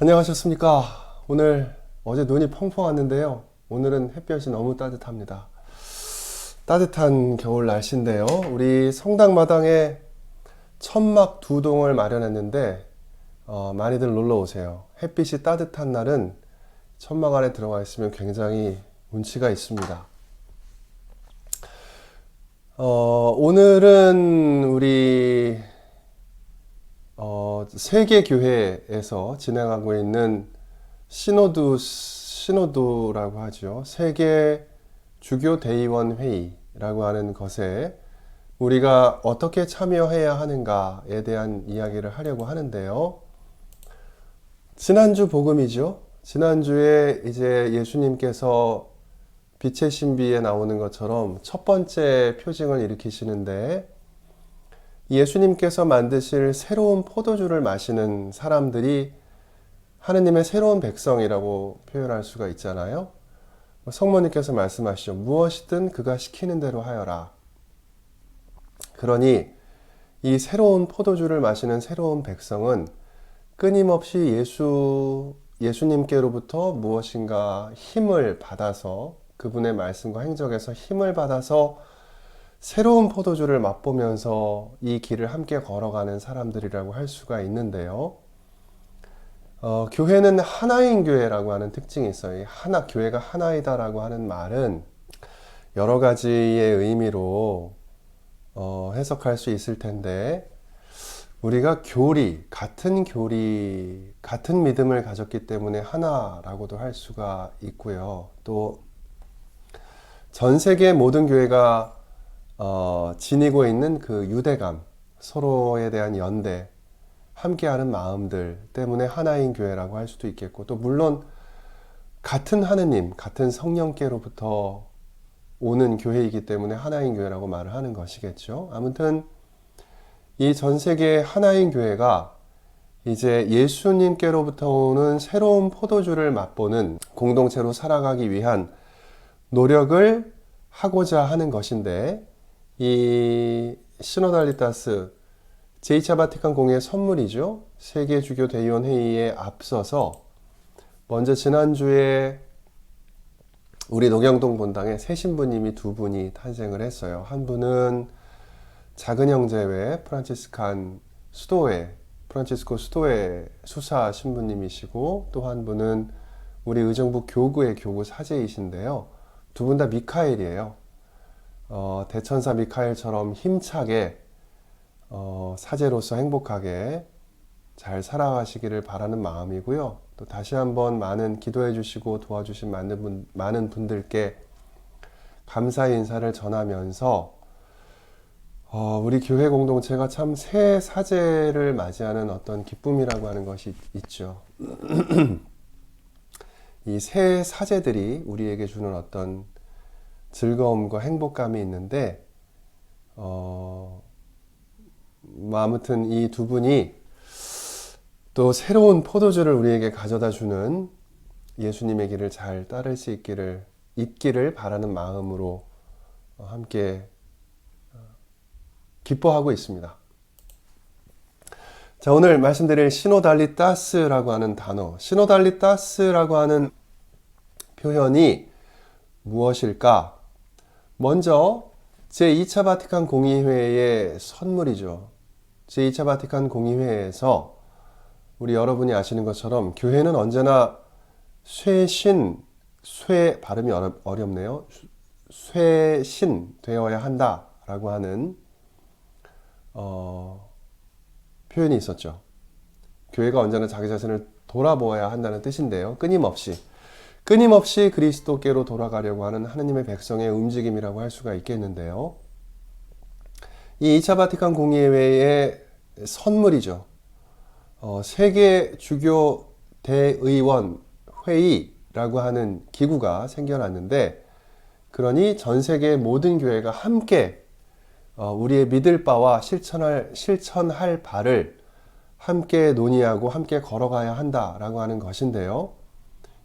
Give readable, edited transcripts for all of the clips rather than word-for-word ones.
안녕하셨습니까? 오늘 어제 눈이 펑펑 왔는데요. 오늘은 햇볕이 너무 따뜻합니다. 따뜻한 겨울 날씨인데요. 우리 성당 마당에 천막 두 동을 마련했는데 많이들 놀러 오세요. 햇빛이 따뜻한 날은 천막 안에 들어가 있으면 굉장히 운치가 있습니다. 오늘은 우리 세계교회에서 진행하고 있는 시노드라고 하죠. 세계 주교 대의원 회의라고 하는 것에 우리가 어떻게 참여해야 하는가에 대한 이야기를 하려고 하는데요. 지난주 복음이죠. 지난주에 이제 예수님께서 빛의 신비에 나오는 것처럼 첫 번째 표징을 일으키시는데 예수님께서 만드실 새로운 포도주를 마시는 사람들이 하느님의 새로운 백성이라고 표현할 수가 있잖아요. 성모님께서 말씀하시죠. 무엇이든 그가 시키는 대로 하여라. 그러니 이 새로운 포도주를 마시는 새로운 백성은 끊임없이 예수님께로부터 무엇인가 힘을 받아서 그분의 말씀과 행적에서 힘을 받아서 새로운 포도주를 맛보면서 이 길을 함께 걸어가는 사람들이라고 할 수가 있는데요. 교회는 하나인 교회라고 하는 특징이 있어요. 교회가 하나이다라고 하는 말은 여러 가지의 의미로 해석할 수 있을 텐데, 우리가 같은 믿음을 가졌기 때문에 하나라고도 할 수가 있고요. 또 전 세계 모든 교회가 지니고 있는 그 유대감, 서로에 대한 연대, 함께하는 마음들 때문에 하나인 교회라고 할 수도 있겠고, 또 물론 같은 하느님, 같은 성령께로부터 오는 교회이기 때문에 하나인 교회라고 말을 하는 것이겠죠. 아무튼 이 전 세계 하나인 교회가 이제 예수님께로부터 오는 새로운 포도주를 맛보는 공동체로 살아가기 위한 노력을 하고자 하는 것인데, 이 시노달리타스 제2차 바티칸 공의의 선물이죠. 세계 주교 대의원 회의에 앞서서 먼저 지난주에 우리 녹영동 본당에 새 신부님이 두 분이 탄생을 했어요. 한 분은 작은 형제회 프란치스코 수도회 수사 신부님이시고, 또 한 분은 우리 의정부 교구의 교구 사제이신데요. 두 분 다 미카엘이에요. 대천사 미카엘처럼 힘차게 사제로서 행복하게 잘 살아가시기를 바라는 마음이고요. 또 다시 한번 많은 기도해 주시고 도와주신 많은 분들께 감사의 인사를 전하면서 우리 교회 공동체가 참 새 사제를 맞이하는 어떤 기쁨이라고 하는 것이 있죠. 이 새 사제들이 우리에게 주는 어떤 즐거움과 행복감이 있는데, 아무튼 이 두 분이 또 새로운 포도주를 우리에게 가져다 주는 예수님의 길을 잘 따를 수 있기를 바라는 마음으로 함께 기뻐하고 있습니다. 자, 오늘 말씀드릴 시노달리타스라고 하는 단어, 시노달리타스라고 하는 표현이 무엇일까? 먼저 제2차 바티칸 공의회의 선물이죠. 제2차 바티칸 공의회에서 우리 여러분이 아시는 것처럼 교회는 언제나 발음이 어렵네요. 쇄신 되어야 한다라고 하는 표현이 있었죠. 교회가 언제나 자기 자신을 돌아보아야 한다는 뜻인데요. 끊임없이 그리스도께로 돌아가려고 하는 하느님의 백성의 움직임이라고 할 수가 있겠는데요. 이 2차 바티칸 공의회의 선물이죠. 세계 주교 대의원 회의라고 하는 기구가 생겨났는데, 그러니 전 세계 모든 교회가 함께 우리의 믿을 바와 실천할 바를 함께 논의하고 함께 걸어가야 한다라고 하는 것인데요.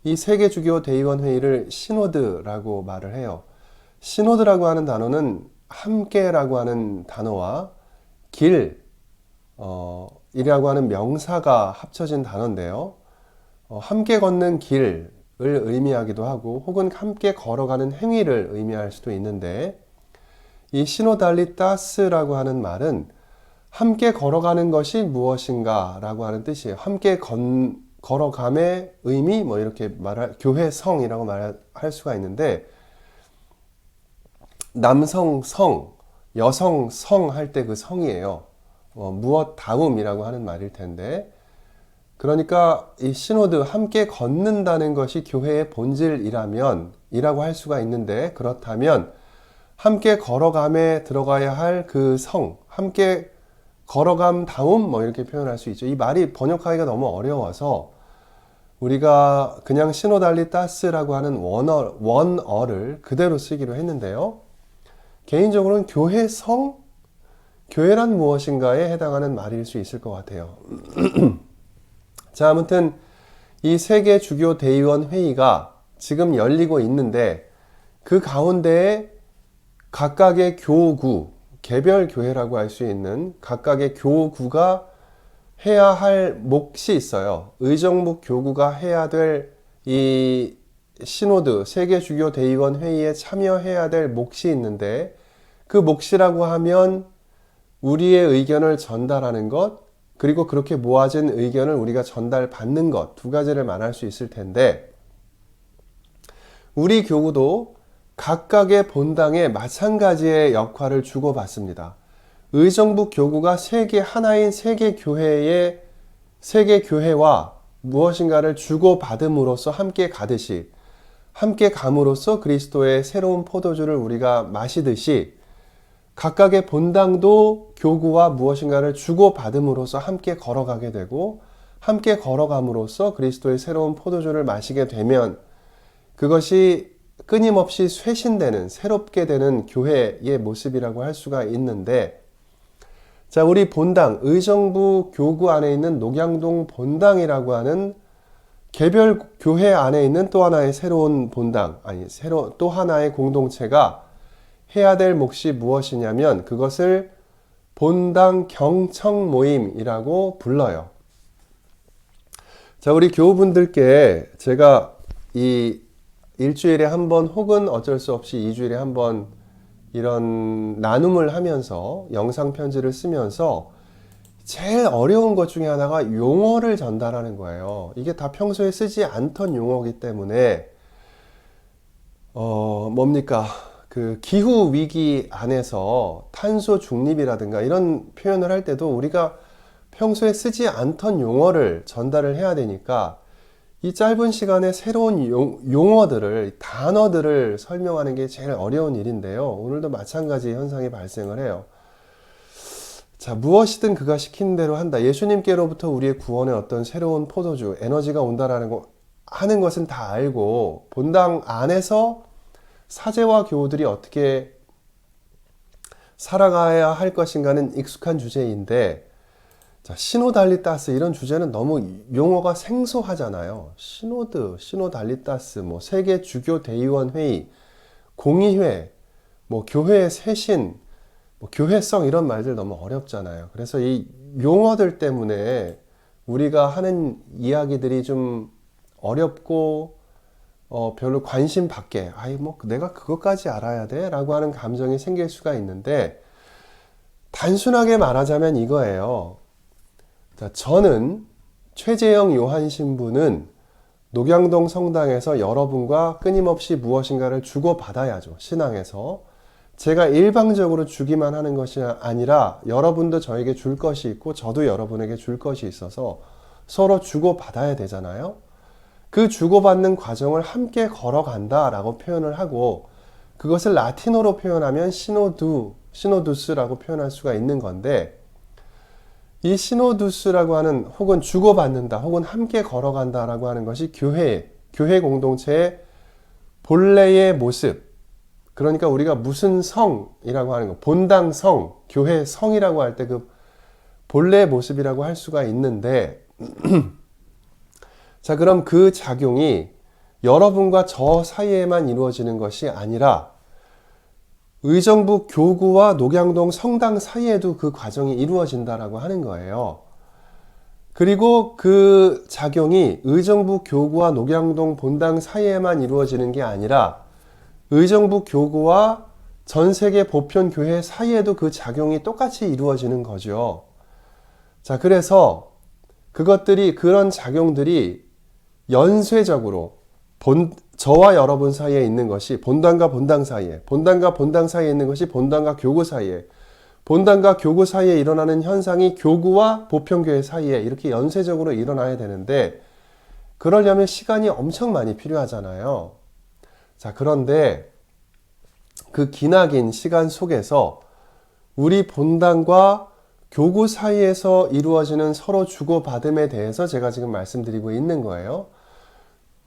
이 세계 주교 대의원 회의를 시노드라고 말을 해요. 시노드라고 하는 단어는 함께라고 하는 단어와 이라고 하는 명사가 합쳐진 단어인데요. 함께 걷는 길을 의미하기도 하고 혹은 함께 걸어가는 행위를 의미할 수도 있는데 이 시노달리따스라고 하는 말은 함께 걸어가는 것이 무엇인가 라고 하는 뜻이에요. 함께 걸어감의 의미 뭐 이렇게 교회성이라고 말할 수가 있는데 남성 성, 여성 성 할 때 그 성이에요. 무엇 다음이라고 하는 말일 텐데 그러니까 이 시노드 함께 걷는다는 것이 교회의 본질이라면 이라고 할 수가 있는데 그렇다면 함께 걸어감에 들어가야 할 그 성, 함께 걸어감 다움 뭐 이렇게 표현할 수 있죠. 이 말이 번역하기가 너무 어려워서 우리가 그냥 시노달리따스라고 하는 원어를 그대로 쓰기로 했는데요. 개인적으로는 교회성, 교회란 무엇인가에 해당하는 말일 수 있을 것 같아요. 자, 아무튼 이 세계 주교 대의원 회의가 지금 열리고 있는데 그 가운데에 각각의 교구, 개별 교회라고 할 수 있는 각각의 교구가 해야 할 몫이 있어요. 의정부 교구가 해야 될 이 시노드, 세계 주교 대의원 회의에 참여해야 될 몫이 있는데 그 몫이라고 하면 우리의 의견을 전달하는 것, 그리고 그렇게 모아진 의견을 우리가 전달받는 것, 두 가지를 말할 수 있을 텐데 우리 교구도 각각의 본당에 마찬가지의 역할을 주고받습니다. 의정부 교구가 하나인 세계교회와 무엇인가를 주고받음으로써 함께 가듯이 함께 감으로써 그리스도의 새로운 포도주를 우리가 마시듯이 각각의 본당도 교구와 무엇인가를 주고받음으로써 함께 걸어가게 되고 함께 걸어감으로써 그리스도의 새로운 포도주를 마시게 되면 그것이 끊임없이 쇄신되는 새롭게 되는 교회의 모습이라고 할 수가 있는데 자, 우리 본당, 의정부 교구 안에 있는 녹양동 본당이라고 하는 개별 교회 안에 있는 또 하나의 새로운 본당, 또 하나의 공동체가 해야 될 몫이 무엇이냐면 그것을 본당 경청 모임이라고 불러요. 자, 우리 교우분들께 제가 이 일주일에 한 번 혹은 어쩔 수 없이 2주일에 한 번 이런 나눔을 하면서 영상 편지를 쓰면서 제일 어려운 것 중에 하나가 용어를 전달하는 거예요. 이게 다 평소에 쓰지 않던 용어이기 때문에 뭡니까? 그 기후 위기 안에서 탄소 중립이라든가 이런 표현을 할 때도 우리가 평소에 쓰지 않던 용어를 전달을 해야 되니까 이 짧은 시간에 새로운 용어들을, 단어들을 설명하는 게 제일 어려운 일인데요. 오늘도 마찬가지 현상이 발생을 해요. 자, 무엇이든 그가 시키는 대로 한다. 예수님께로부터 우리의 구원의 어떤 새로운 포도주, 에너지가 온다라는 거 하는 것은 다 알고 본당 안에서 사제와 교우들이 어떻게 살아가야 할 것인가는 익숙한 주제인데 자, 시노달리따스 이런 주제는 너무 용어가 생소하잖아요. 시노드, 시노달리따스, 뭐 세계 주교 대의원 회의, 공의회, 뭐 교회의 쇄신, 뭐 교회성 이런 말들 너무 어렵잖아요. 그래서 이 용어들 때문에 우리가 하는 이야기들이 좀 어렵고 별로 관심 밖에 뭐 내가 그것까지 알아야 돼? 라고 하는 감정이 생길 수가 있는데 단순하게 말하자면 이거예요. 자, 저는 최재영 요한 신부는 녹양동 성당에서 여러분과 끊임없이 무엇인가를 주고받아야죠. 신앙에서. 제가 일방적으로 주기만 하는 것이 아니라 여러분도 저에게 줄 것이 있고 저도 여러분에게 줄 것이 있어서 서로 주고받아야 되잖아요. 그 주고받는 과정을 함께 걸어간다라고 표현을 하고 그것을 라틴어로 표현하면 시노두스라고 표현할 수가 있는 건데 이 시노두스라고 하는 혹은 주고받는다 혹은 함께 걸어간다라고 하는 것이 교회 공동체의 본래의 모습 그러니까 우리가 무슨 성이라고 하는 거 본당 성, 교회 성이라고 할 때 그 본래의 모습이라고 할 수가 있는데 자, 그럼 그 작용이 여러분과 저 사이에만 이루어지는 것이 아니라 의정부 교구와 녹양동 성당 사이에도 그 과정이 이루어진다라고 하는 거예요. 그리고 그 작용이 의정부 교구와 녹양동 본당 사이에만 이루어지는 게 아니라 의정부 교구와 전 세계 보편 교회 사이에도 그 작용이 똑같이 이루어지는 거죠. 자, 그래서 그런 작용들이 연쇄적으로 저와 여러분 사이에 있는 것이 본당과 본당 사이에, 본당과 본당 사이에 있는 것이 본당과 교구 사이에, 본당과 교구 사이에 일어나는 현상이 교구와 보편교회 사이에 이렇게 연쇄적으로 일어나야 되는데, 그러려면 시간이 엄청 많이 필요하잖아요. 자, 그런데 그 기나긴 시간 속에서 우리 본당과 교구 사이에서 이루어지는 서로 주고받음에 대해서 제가 지금 말씀드리고 있는 거예요.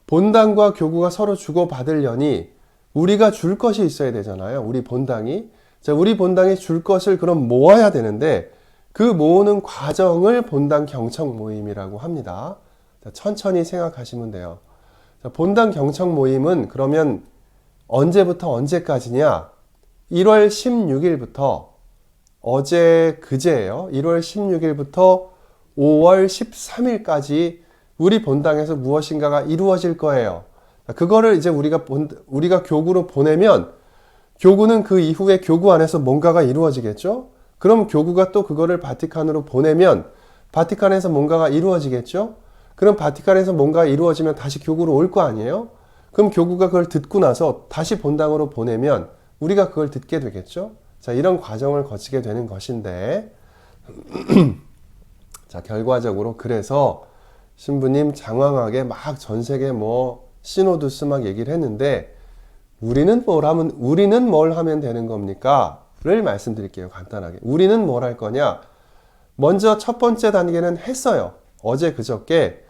본당과 교구가 서로 주고받으려니 우리가 줄 것이 있어야 되잖아요. 우리 본당이. 자, 우리 본당이 줄 것을 그럼 모아야 되는데 그 모으는 과정을 본당 경청 모임이라고 합니다. 자, 천천히 생각하시면 돼요. 자, 본당 경청 모임은 그러면 언제부터 언제까지냐? 1월 16일부터 그제예요. 1월 16일부터 5월 13일까지 우리 본당에서 무엇인가가 이루어질 거예요. 그거를 이제 우리가 교구로 보내면 교구는 그 이후에 교구 안에서 뭔가가 이루어지겠죠? 그럼 교구가 또 그거를 바티칸으로 보내면 바티칸에서 뭔가가 이루어지겠죠? 그럼 바티칸에서 뭔가가 이루어지면 다시 교구로 올 거 아니에요? 그럼 교구가 그걸 듣고 나서 다시 본당으로 보내면 우리가 그걸 듣게 되겠죠? 자, 이런 과정을 거치게 되는 것인데 자, 결과적으로 그래서 신부님 장황하게 막 전 세계 시노두스 막 얘기를 했는데 우리는 뭘 하면 되는 겁니까? 를 말씀드릴게요. 간단하게. 우리는 뭘 할 거냐? 먼저 첫 번째 단계는 했어요. 어제 그저께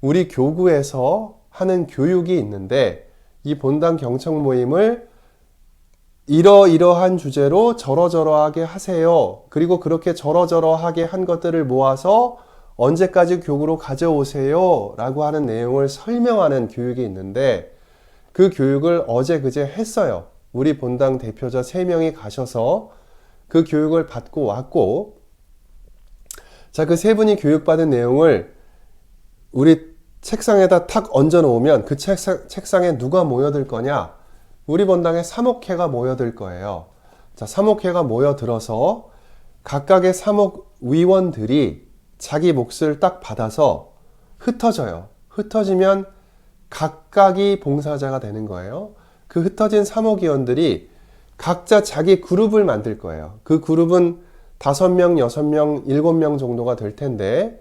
우리 교구에서 하는 교육이 있는데 이 본당 경청 모임을 이러이러한 주제로 저러저러하게 하세요. 그리고 그렇게 저러저러하게 한 것들을 모아서 언제까지 교구로 가져오세요 라고 하는 내용을 설명하는 교육이 있는데 그 교육을 어제 그제 했어요. 우리 본당 대표자 3명이 가셔서 그 교육을 받고 왔고, 자, 그 3분이 교육받은 내용을 우리 책상에다 탁 얹어 놓으면 그 책상에 누가 모여들 거냐? 우리 본당에 사목회가 모여들 거예요. 자, 사목회가 모여들어서 각각의 사목 위원들이 자기 몫을 딱 받아서 흩어져요. 흩어지면 각각이 봉사자가 되는 거예요. 그 흩어진 사목위원들이 각자 자기 그룹을 만들 거예요. 그 그룹은 5명, 6명, 7명 정도가 될 텐데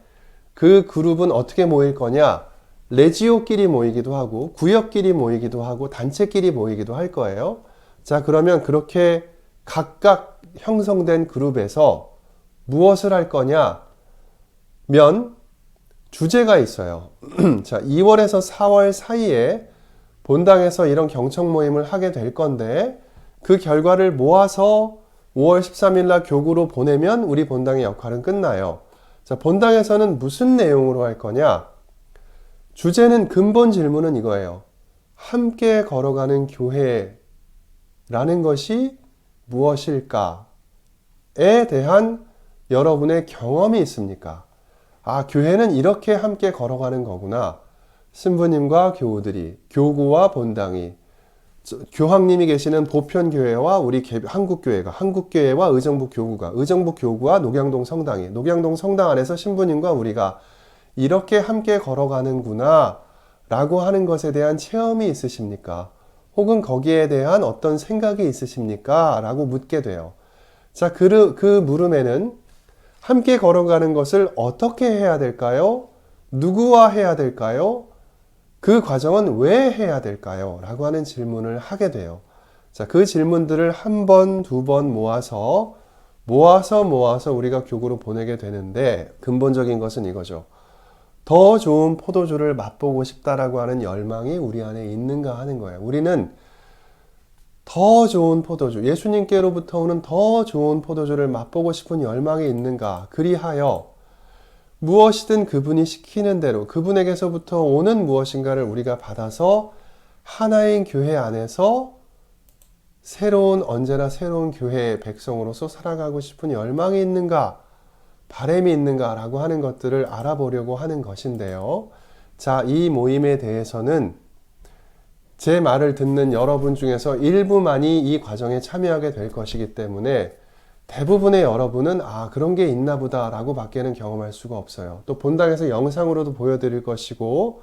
그 그룹은 어떻게 모일 거냐? 레지오끼리 모이기도 하고 구역끼리 모이기도 하고 단체끼리 모이기도 할 거예요. 자, 그러면 그렇게 각각 형성된 그룹에서 무엇을 할 거냐? 면 주제가 있어요. 자, 2월에서 4월 사이에 본당에서 이런 경청 모임을 하게 될 건데 그 결과를 모아서 5월 13일 날 교구로 보내면 우리 본당의 역할은 끝나요. 자, 본당에서는 무슨 내용으로 할 거냐? 주제는 근본 질문은 이거예요. 함께 걸어가는 교회라는 것이 무엇일까에 대한 여러분의 경험이 있습니까? 아, 교회는 이렇게 함께 걸어가는 거구나. 신부님과 교우들이, 교구와 본당이, 교황님이 계시는 보편교회와 우리 한국교회와 의정부 교구와 녹양동 성당이, 녹양동 성당 안에서 신부님과 우리가 이렇게 함께 걸어가는구나 라고 하는 것에 대한 체험이 있으십니까? 혹은 거기에 대한 어떤 생각이 있으십니까? 라고 묻게 돼요. 자, 그 물음에는 함께 걸어가는 것을 어떻게 해야 될까요? 누구와 해야 될까요? 그 과정은 왜 해야 될까요? 라고 하는 질문을 하게 돼요. 자, 그 질문들을 한 번, 두 번 모아서 우리가 교구로 보내게 되는데 근본적인 것은 이거죠. 더 좋은 포도주를 맛보고 싶다라고 하는 열망이 우리 안에 있는가 하는 거예요. 우리는 더 좋은 포도주, 예수님께로부터 오는 더 좋은 포도주를 맛보고 싶은 열망이 있는가? 그리하여 무엇이든 그분이 시키는 대로 그분에게서부터 오는 무엇인가를 우리가 받아서 하나인 교회 안에서 언제나 새로운 교회의 백성으로서 살아가고 싶은 열망이 있는가? 바람이 있는가라고 하는 것들을 알아보려고 하는 것인데요. 자, 이 모임에 대해서는 제 말을 듣는 여러분 중에서 일부만이 이 과정에 참여하게 될 것이기 때문에 대부분의 여러분은 그런 게 있나 보다 라고 밖에는 경험할 수가 없어요. 또 본당에서 영상으로도 보여드릴 것이고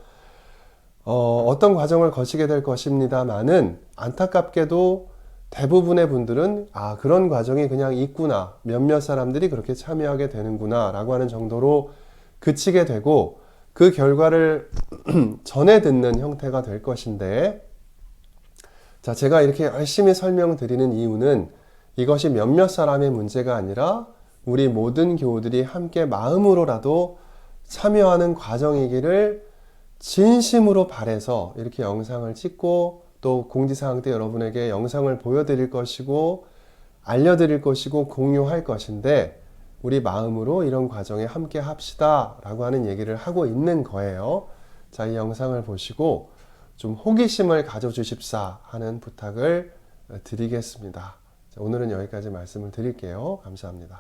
어떤 과정을 거치게 될 것입니다만은 안타깝게도 대부분의 분들은 그런 과정이 그냥 있구나, 몇몇 사람들이 그렇게 참여하게 되는구나 라고 하는 정도로 그치게 되고 그 결과를 전해 듣는 형태가 될 것인데, 자, 제가 이렇게 열심히 설명드리는 이유는 이것이 몇몇 사람의 문제가 아니라 우리 모든 교우들이 함께 마음으로라도 참여하는 과정이기를 진심으로 바라서 이렇게 영상을 찍고 또 공지사항 때 여러분에게 영상을 보여드릴 것이고 알려드릴 것이고 공유할 것인데, 우리 마음으로 이런 과정에 함께 합시다 라고 하는 얘기를 하고 있는 거예요. 자, 이 영상을 보시고 좀 호기심을 가져주십사 하는 부탁을 드리겠습니다. 자, 오늘은 여기까지 말씀을 드릴게요. 감사합니다.